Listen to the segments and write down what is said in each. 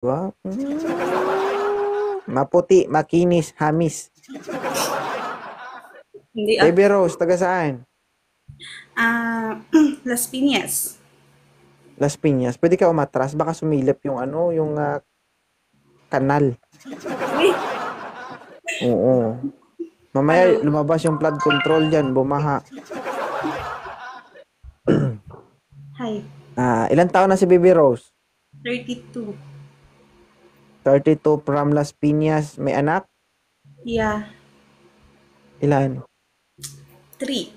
Ba? Maputi, makinis, hamis. Hindi Baby Rose, taga saan? Las Piñas. Las Piñas. Pwede ka umatras, baka sumilip yung ano, yung kanal. Uy, Oo. Mamaya ano, lumabas yung flood control diyan, bumaha. hi, Ilang taon na si Baby Rose? 32. 32 from Las Piñas. May anak? Yeah, Ilan? 3.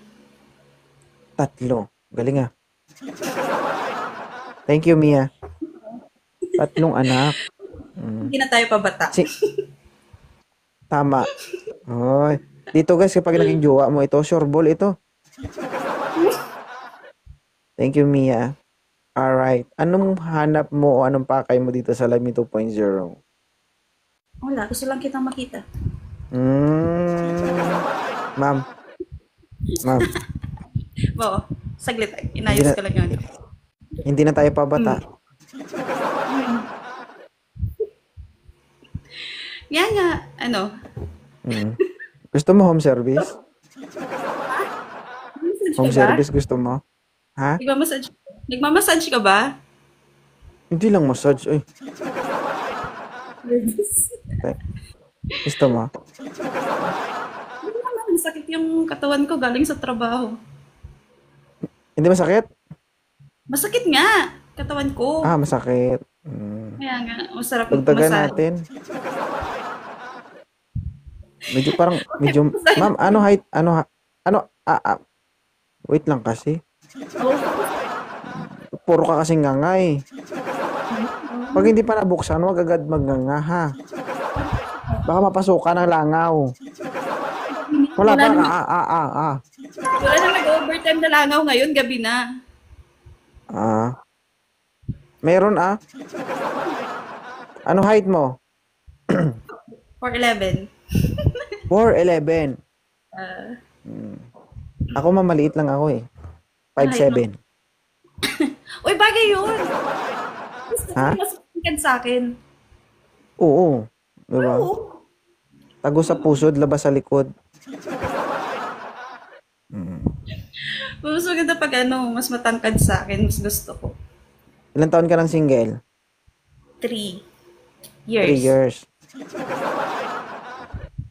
Tatlo. Galing ah. Thank you, Mia. Tatlong anak. Mm. Hindi na tayo pabata. Si Tama. Oy. Dito guys, kapag naging jowa mo ito, sureball ito. Thank you, Mia. Alright. Anong hanap mo o anong pakay mo dito sa Live Me 2.0? Wala, gusto lang kitang makita. Hmm. Ma'am, ma'am, Oo, saglit. hindi Inayos na, ko lang yun. hindi na tayo Hmm. pabata. Yan nga, ano, Mm. Gusto mo home service? massage ka Home ba? service gusto mo? Ha? Nagmamassage, nagmamassage ka ba? Hindi lang massage. Ay, te- gusto mo? Hindi naman, sakit yung katawan ko galing sa trabaho. Hindi masakit? Masakit nga, katawan ko. Masakit. Mm. Kaya nga, masarap Dagdagan magpamasahe. natin. Medyo parang, Okay, medyo, masahe. ma'am, ano height, ano, wait lang kasi. Puro ka kasing nganga eh. Pag hindi pa nabuksan, wag agad magnganga ha. Baka mapasukan ng langaw. Wala Wala pa, namang, ah. wala namang nag-overtime na langaw ngayon, gabi na. Ah, meron Ano height mo? 4'11". 4'11". Uh, Hmm. Ako mamaliit lang ako eh. ano height mo? 5'7". Uy, bagay yun! Gusto ko Ha? mas matangkad sa akin. Oo. Diba? Oo. Tago sa pusod, labas sa likod. Mm. Mas maganda pag ano, mas matangkad sa akin, mas gusto ko. Ilang taon ka ng single? 3 3 years. years.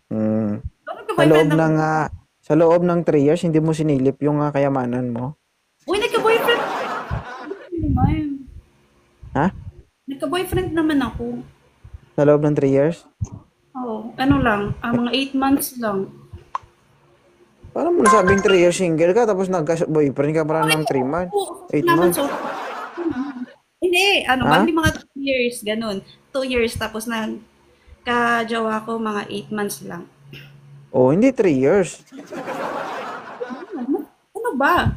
Hmm. Bakit Sa ka-boyfriend loob na ba? ng ah, sa loob ng 3 years, hindi mo sinilip yung kayamanan mo? Uy, nagka-boyfriend naman. Ha? Nagka-boyfriend naman ako. Sa loob ng 3 years? Oo, ano lang, mga 8 months lang. Paano mo nasabing 3 years single ka tapos nagka-boyfriend ka para ng 3 months? Oo, 8 naman months? so. Hindi, ano, Ha? bali mga 2 years, ganun. 2 years, tapos nagka-jowa ko mga 8 months lang. Oh, hindi 3 years. Ano ba?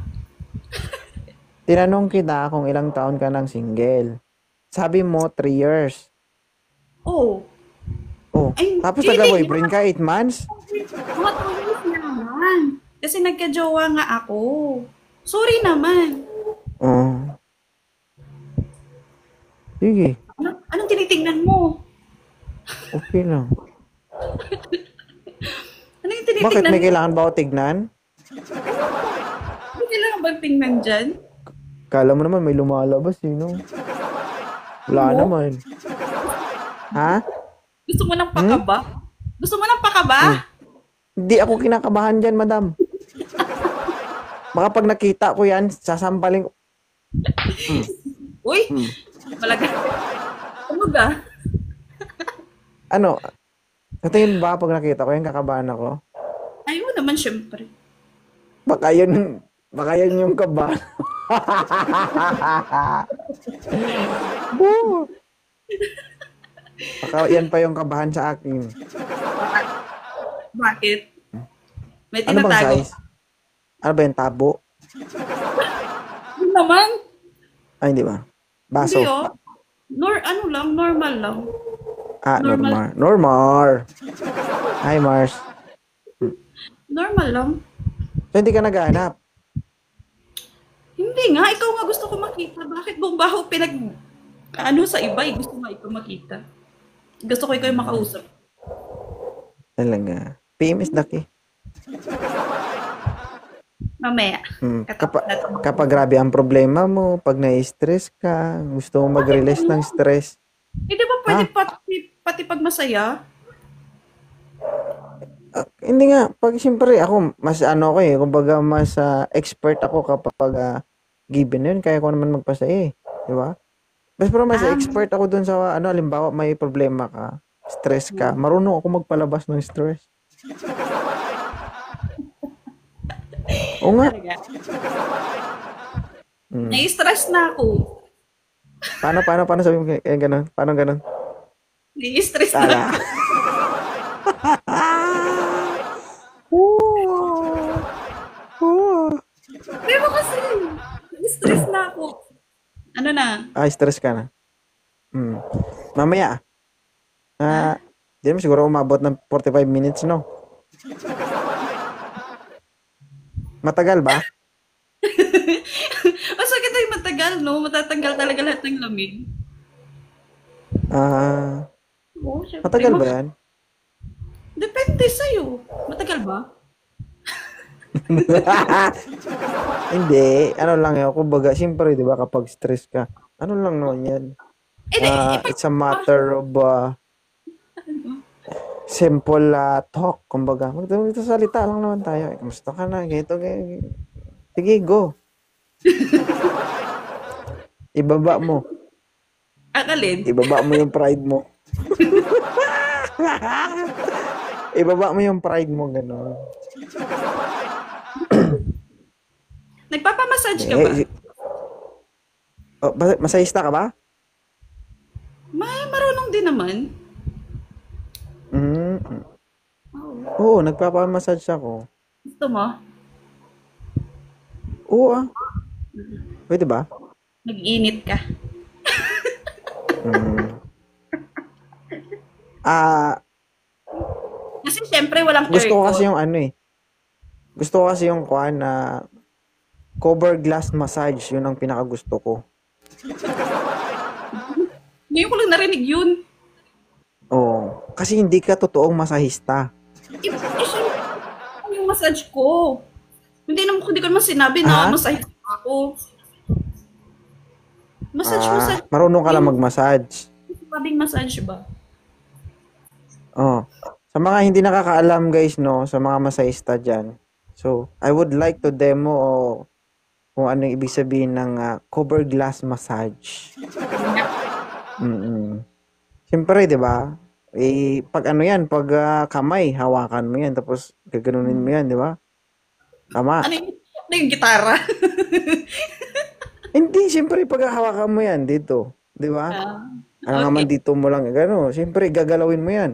Tinanong kita kung ilang taon ka ng single. Sabi mo 3 years. Oh, Oh, ay, tapos hindi, nagka-boyfriend ka 8 months? mga 2 years na naman. Kasi nagka-jowa nga ako. Sorry naman. Oh, sige. Anong tinitingnan mo? Okay lang. Ano yung Bakit tinitingnan may mo? kailangan ba ako tignan? Hindi kailangan bang tingnan dyan? Kala mo naman may lumalabas eh, no? Ano Wala mo? naman. Ha? Gusto mo ng Hmm? pakaba? Gusto mo ng pakaba? Hmm. Hindi ako kinakabahan dyan, madam. Baka pag nakita ko yan, sasampalin ko. Hmm. Uy, Hmm. malaga. Talaga. Ano? Sa tingin ba pag nakita ko yan, kakabahan ako? Ayaw naman syempre. Baka yun, baka yun yung kaba. Boo! Baka yan pa yung kabahan sa akin. Bakit? May Ano bang tinatago size? ka. Ano ba yung tabo? Yun naman. Ay, hindi ba? Hindi Baso. oh. Ano lang, normal lang. Normal, Normal. Normal. Hi, Mars. normal lang. So, hindi ka naghahanap. Hindi nga, ikaw nga gusto ko makita. Bakit buong baho pinag... Ano sa iba, gusto nga ikaw makita. Gusto ko ikaw yung makausap. Talaga. PMS Daki. Mamaya. Kapag, Katapos na ito. kapag grabe ang problema mo, pag na-stress ka, gusto mo mag-release ng stress. Eh, di ba Ha? pwede pati pag masaya? Hindi nga, pag siyempre ako, mas ano ko eh, kumbaga mas expert ako kapag given yun, kaya ko naman magpasaya eh. Di ba? Pero mas Ah, expert ako dun sa, ano, halimbawa may problema ka, stress ka, marunong ako magpalabas ng stress. Oo nga. talaga. Mm. Nai-stress na ako. Paano sabi mo ganun? Paano ganun? Nai-stress na Tala. ako. Di ba kasi? Nai-stress na ako. Ano na? Stress ka na. Mm. Mamaya, Ha? di naman siguro umabot ng 45 minutes, no? Matagal ba? Masakit ay matagal, no? Matatanggal talaga lahat ng lamig. Ah, Oo, syempre. matagal ba yan? Depende sa'yo. Matagal ba? Hindi, ano lang yun, kumbaga, siyempre, di ba, kapag stress ka, ano lang naman yan. Eh, di, It's a matter of simple talk, kumbaga. Magsasalita lang naman tayo. Kamusta ka na? Ganito, ganito. Sige, go. Ibaba mo. alin? Ibaba mo yung pride mo. Ibaba mo yung pride mo, gano'n. Nagpapamassage ka ba? Masahista ka ba? Marunong din naman. Mm. Oo. Oo, nagpapamassage ako. Gusto mo? Oo Pwede ba? Nag-init ka. Mm. Ah, Kasi syempre walang gusto ko aircon. kasi yung ano eh. Gusto ko kasi yung kuan na cover glass massage, yun ang pinakagusto ko. Ngayon ko lang narinig yun. Oo. Kasi hindi ka totoong masahista. Syempre, yung massage ko. Hindi ko naman sinabi na Ha? massage ako. Massage. Marunong ka lang Yung mag-massage. sabing massage ba? Oh. Sa mga hindi nakakaalam guys, no, sa mga masahista dyan. So, I would like to demo kung ano yung ibig sabihin ng cover glass massage. Siyempre, di ba? Pag ano yan, pag kamay, hawakan mo yan, tapos gaganunin mo yan, di ba? Tama. Ano yung gitara? Hindi, siyempre, pag hawakan mo yan, dito, di ba? Ano naman Okay. dito mo lang, gano'n. Siyempre, gagalawin mo yan.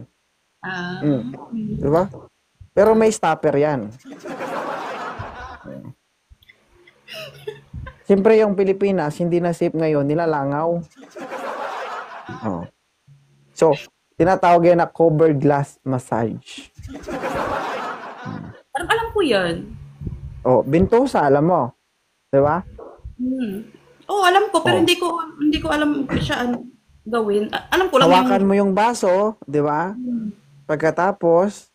Ah, Di ba? Pero may stopper yan. Siyempre, yung Pilipinas, hindi na safe ngayon, nilalangaw. Oh. So, tinatawag yan na cover glass massage. parang alam ko yan. Oh, Bintosa, alam mo. Di ba? Oo, alam ko, pero Oh. hindi ko alam siya ano gawin. Alam ko lang Hawakan mo yung baso, di ba? Pagkatapos,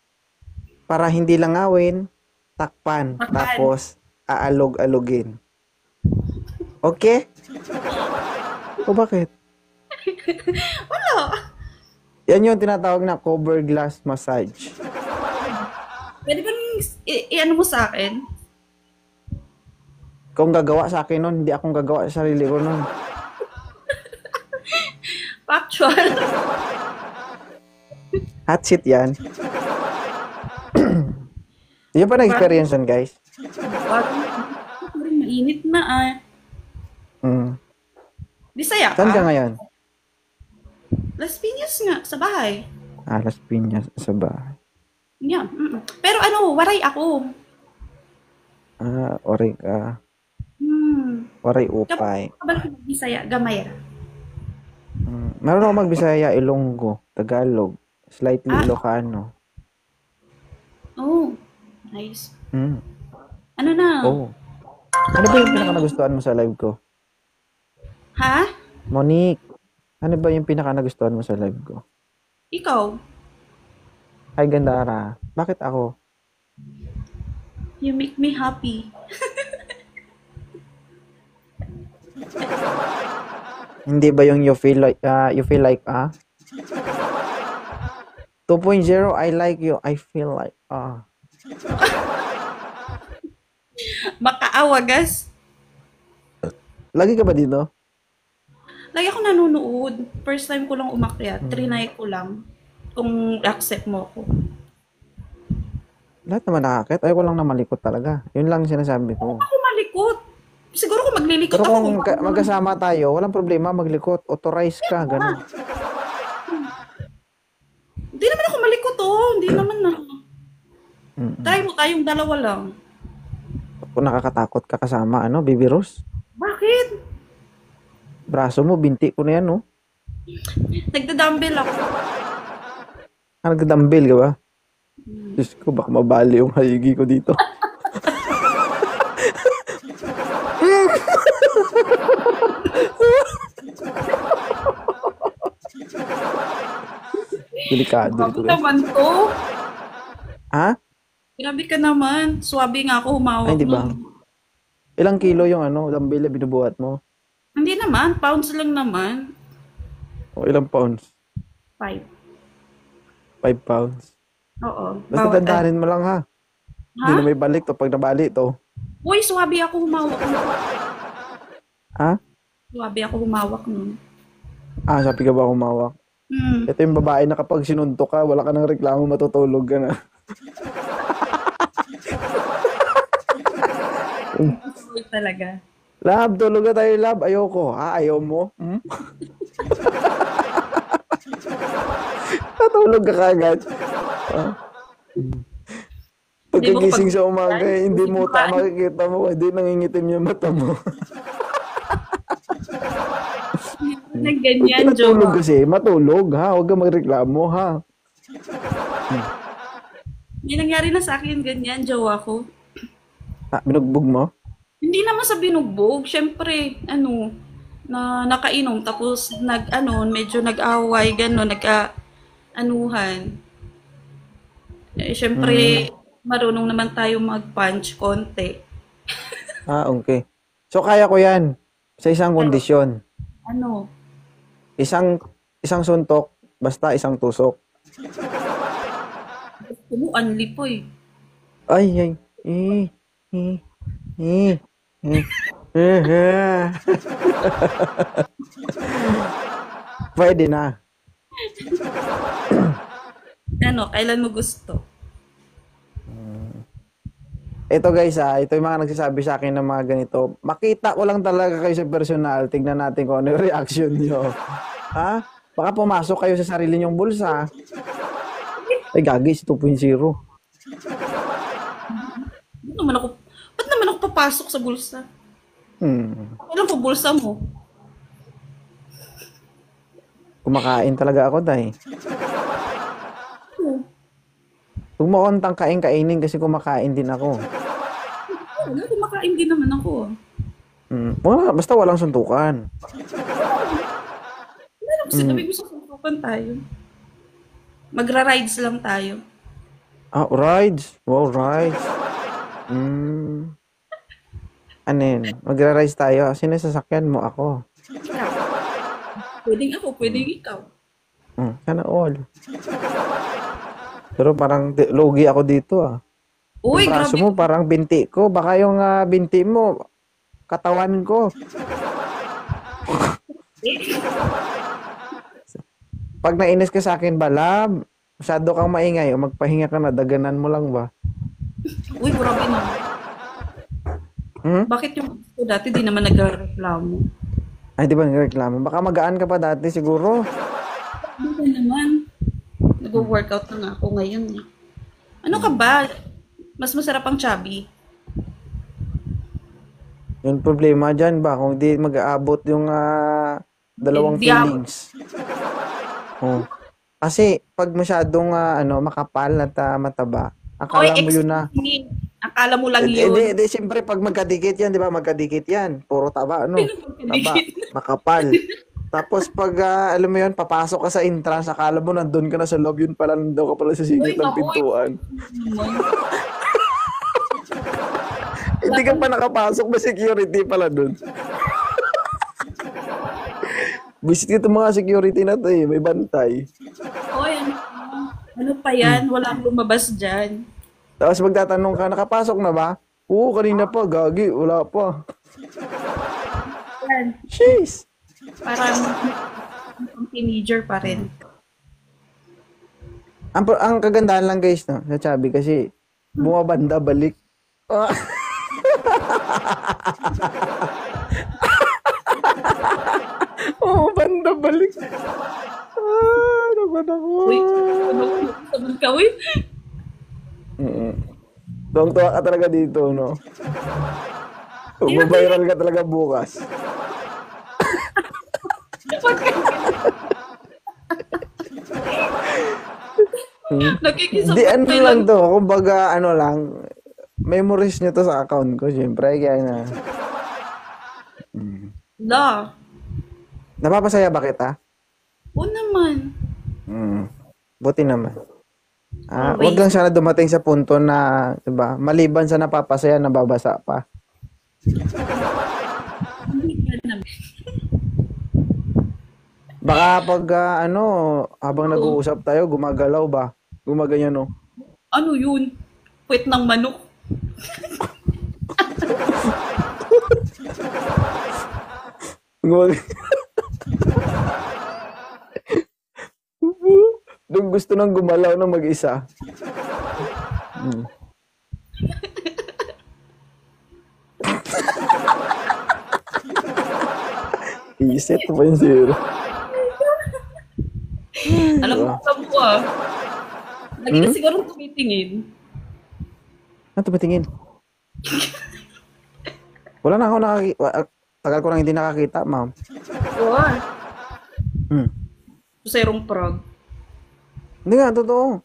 para hindi langawin, takpan. Takpan. Tapos, aalog-alogin. Okay? O bakit? Wala. Yan yung tinatawag na cover glass massage. Pwede ba i-ano mo sa akin? Kung gagawa sa akin nun, hindi akong gagawa sa sarili ko nun. Factual. Hot seat yan. Hindi pa na-experience yun, guys. Parang mainit na Bisaya Saan ka ka? ngayon? Las Piñas nga, sa bahay. Las Piñas sa bahay. Yeah. Pero ano, waray ako. Oray ka. Oray upay. Kapag Bisaya, gamay ra. Meron ako magbisaya, Ilonggo, Tagalog, slightly Ilocano. Oh, nice. Mm. Ano na? Oh. Ano ba yung pinaka nagustuhan mo sa live ko? Ha? Monique, Ano ba yung pinaka nagustuhan mo sa live ko? Ikaw, Hi, Gandara. Bakit ako? you make me happy. Hindi ba yung you feel like 2.0, I like you, I feel like Makaawagas. Lagi ka ba dito? Lagi ako nanonood. First time ko lang umakyat. Trinay ko lang. Kung accept mo ako. Lahat naman nakakit. Ayoko lang na malikot talaga. Yun lang sinasabi ko. Ako malikot. Siguro kung maglilikot Pero ako, kung magkasama tayo, walang problema maglikot. Authorize ka, ganun. hindi naman ako malikot oh. Hindi naman na. Mm-mm. Try mo tayong dalawa lang. Kung nakakatakot ka kasama, Baby Rose? Bakit? Braso mo, binti ko na yan, no? Nagda-dumbbell ako. Nagdadumbbell ka ba? Diyos ko, baka mabali yung haligi ko dito. Delikado ito, Grabe guys. naman to. Ha? Grabe ka naman. Swabe nga ako Ay, humawak di ba? nun. Ilang kilo yung dumbbell na binubuhat mo? Hindi naman. Pounds lang naman. O ilang pounds? 5. 5 pounds. Oo. Basta Bawat dandanin mo lang, ha? Hindi ha? na may balik to. Pag nabali to. Uy, swabe ako humawak nun. Ha? Swabe ako humawak nun. Sabi ka ba kumawak? Ito yung babae na kapag sinuntok ka, wala ka ng reklamo, matutulog ka na. Uy, talaga. Lab, tulog na tayo, lab. Ayoko. Ayaw mo? Natulog ka kagad. Pagkagising sa umaga, hindi mo makikita mo, hindi nangingitim yung mata mo. Nang ganyan, Natulog jowa. kasi, matulog, ha? Huwag ka magreklamo, ha? May nangyari na sa akin ganyan, jowa ko. Binugbog mo? Hindi naman sa binugbog. Siyempre, na nakainom. Tapos, medyo nag-away, gano'n, nag-anuhan. Eh, siyempre, marunong naman tayo mag-punch konti. Okay. So, kaya ko yan. Sa isang kondisyon. Ano? Isang suntok, basta isang tusok. Gusto mo, anli po eh. Ay. Eh, eh, eh, eh, eh. Pwede na. Kailan mo gusto? Ito guys, ito yung mga nagsasabi sa akin ng mga ganito. Makita ko lang talaga kayo sa personal. Tignan natin kung ano yung reaction nyo. Ha? Baka pumasok kayo sa sarili nyong bulsa. Ay, gagis, 2.0. Ba't naman ako papasok sa bulsa? Walang po bulsa mo. Kumakain talaga ako, day. Huwag mo kontang kainin kasi kumakain din ako. Wala, kumakain din naman ako. Basta walang suntukan. Wala ko sinabi mo sa suntukan tayo. Magra-rides lang tayo. Rides. Wow, rides. Ano yun? Magra-rides tayo. Sino sasakyan mo? Ako. Ikaw. Pwedeng ako, pwedeng ikaw. Sana all. Pero parang logi ako dito, Uy, Yung braso grabe. mo parang binti ko. Baka yung binti mo, katawan ko. Pag nainis ka sa akin ba, lab? Masyado kang maingay. O magpahinga ka na, daganan mo lang ba? Uy, grabe na. Bakit yung gusto dati di naman nagreklamo? Ay, di ba nagreklamo? Baka magaan ka pa dati siguro. Hindi naman. Nag-workout na nga ako ngayon eh. Ano ka ba? Mas masarap ang chubby. Yung problema dyan ba? Kung di mag-aabot yung dalawang Hindi feelings. Kasi pag masyadong makapal at mataba, akala mo yun na. Akala mo lang yun. Hindi, siyempre pag magkadikit yan, di ba? Magkadikit yan. Puro taba, Taba, Magkadikit. makapal. Tapos pag, alam mo yun, papasok ka sa entrance, akala mo nandun ka na sa loob, yun pala, nandun ka pala sa Uy, singit ng naku, pintuan. naman. Hindi ka pa nakapasok, may security pala dun. Visit itong mga security na to eh, may bantay. Hoy, ano pa yan? Walang lumabas dyan. Tapos magtatanong ka, nakapasok na ba? Oo, kanina pa, gagi, wala pa. Yan. Jeez! Parang teenager pa rin. Ang kagandahan lang guys, no, sa Chubby kasi bumabanda balik. Ah. Bumabanda balik. Naman ako. Uy, sabon ka, uy. Tuwang-tuwa ka talaga dito, no? Mag-viral ka talaga bukas. Nakikisabot Di ano kayo lang to, kumbaga ano lang, memories nyo to sa account ko, syempre, kaya na. La. Napapasaya ba kita? Oo naman. Buti naman. Always. Wag lang sana dumating sa punto na, 'di ba? Maliban sa napapasaya, nababasa pa. Hindi ka naman. Baka pag ano, habang nag-uusap tayo, gumagalaw ba? Gumaganyan no. Ano yun? Puwet ng manok. Gumag- Doon gusto nang gumalaw na mag-isa. Iset pa yung zero. Alam mo, alam mo ah. Lagi ka siguro tumitingin. Ano patingin? Wala na ako tagal ko nang hindi nakakita, ma'am. Oo. Hmm. Serong prog. Hindi nga, totoo.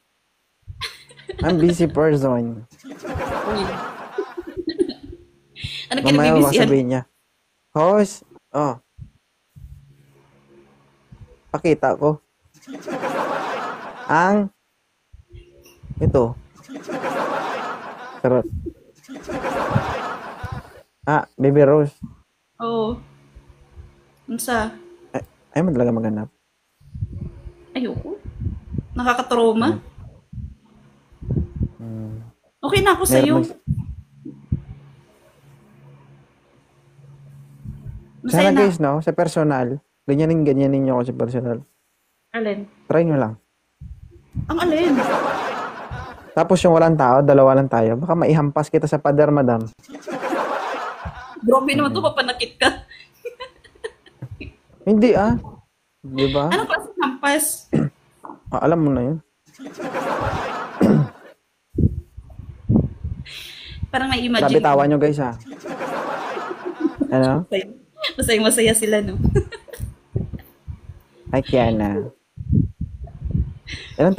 I'm busy person. Uy. Ano Mamaya baka kinagbibisihan? sabihin niya, host, pakita ko. Ang, ito. Charot. Baby Rose. Oo. Unsa? Ay mo talaga maghanap. Ayoko. Nakakatrauma. Okay na ako sa'yo. Masaya Sana na. guys, no, sa personal, ganyanin niyo ako sa personal. Alin? Try nyo lang. Ang alin? Tapos yung walang tao, dalawa lang tayo, baka maihampas kita sa pader, madam. Grabe naman to, papanakit ka. Hindi Di ba? Anong klaseng hampas? Alam mo na yun. Parang may Grabe imagine. tawa nyo guys Ano? Masaya sila, no? Ay, Kiana. Ilan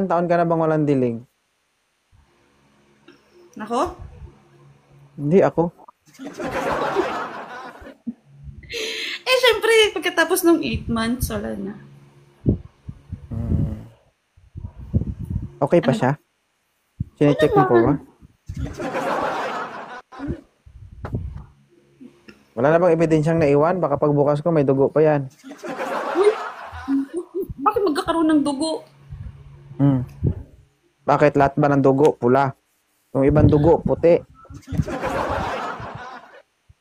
taon ka na bang walang dilig? Nako? Hindi ako. Syempre, pagkatapos ng 8 months, wala na. Okay pa siya? Sine-check mo pa ba? Wala na bang ebidensyang naiwan? Baka pagbukas ko may dugo pa yan. Uy, bakit magkakaroon ng dugo? Bakit lahat ba ng dugo pula? Yung ibang dugo puti.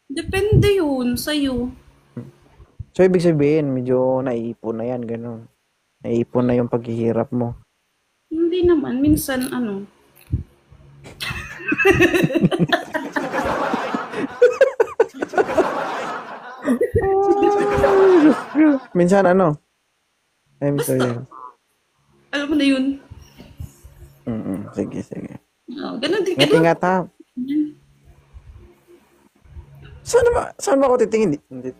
Depende yun sa'yo. So ibig sabihin medyo naiipon na yan, ganun. Naiipon na yung paghihirap mo. Hindi naman. Minsan, ano. Minsan ano? I'm sorry. Alam mo na yun. Sige. Ganun din. Ingat ha. Saan ba ako titingin? Hindi.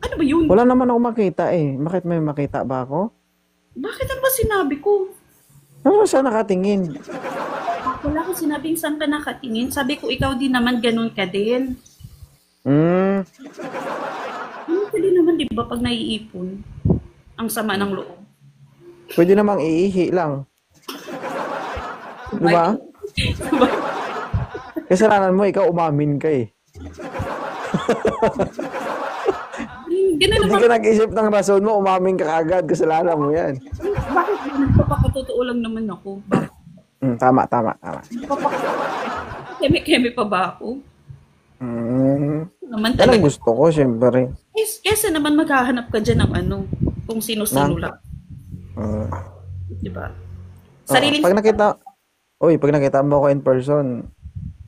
Ano ba yun? Wala naman ako makita eh. Bakit may makita ba ako? Bakit ano ba sinabi ko? Saan nakatingin? Wala ko sinabing saan ka nakatingin. Sabi ko, ikaw din naman ganun ka din. Hmm, Hindi naman, di ba, pag naiipon, ang sama ng loob. pwede namang iihi lang. Di Sabay. ba? Kasalanan mo, ikaw umamin ka eh. Ganun Hindi naman, ka nag-isip ng rason mo, umamin ka agad. Kasalanan mo yan. bakit ba nagpapakatotoo lang naman ako? Bakit? Tama, tama, tama. Keme-keme pa ba ako? Hmm, Naman yan ang talaga. gusto ko, syempre. Kesa naman maghahanap ka dyan ng ano, kung sino-sino Nang, lang. uh, Di ba? oo, Sariling, pag nakita mo ako in person,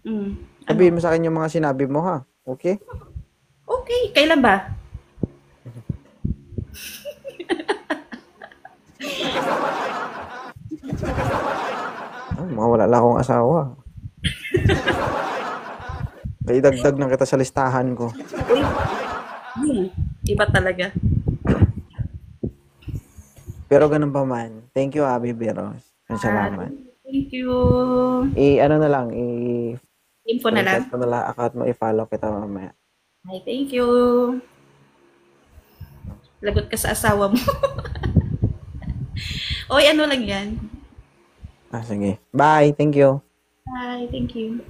mm, sabihin ano? mo sa akin yung mga sinabi mo ha. Okay? Okay, kailan ba? Mawala lang akong asawa. Kaya dagdag na kita sa listahan ko. Uy, iba talaga. Pero ganun pa man. Thank you, Abi Beros. Ah, Salamat. thank you. Ano na lang, Info na lang. request mo na lang account mo, i-follow kita mamaya. Hi, thank you. Lagot ka sa asawa mo. Oy, ano lang yan. Sige. Bye. Thank you. Hi, thank you.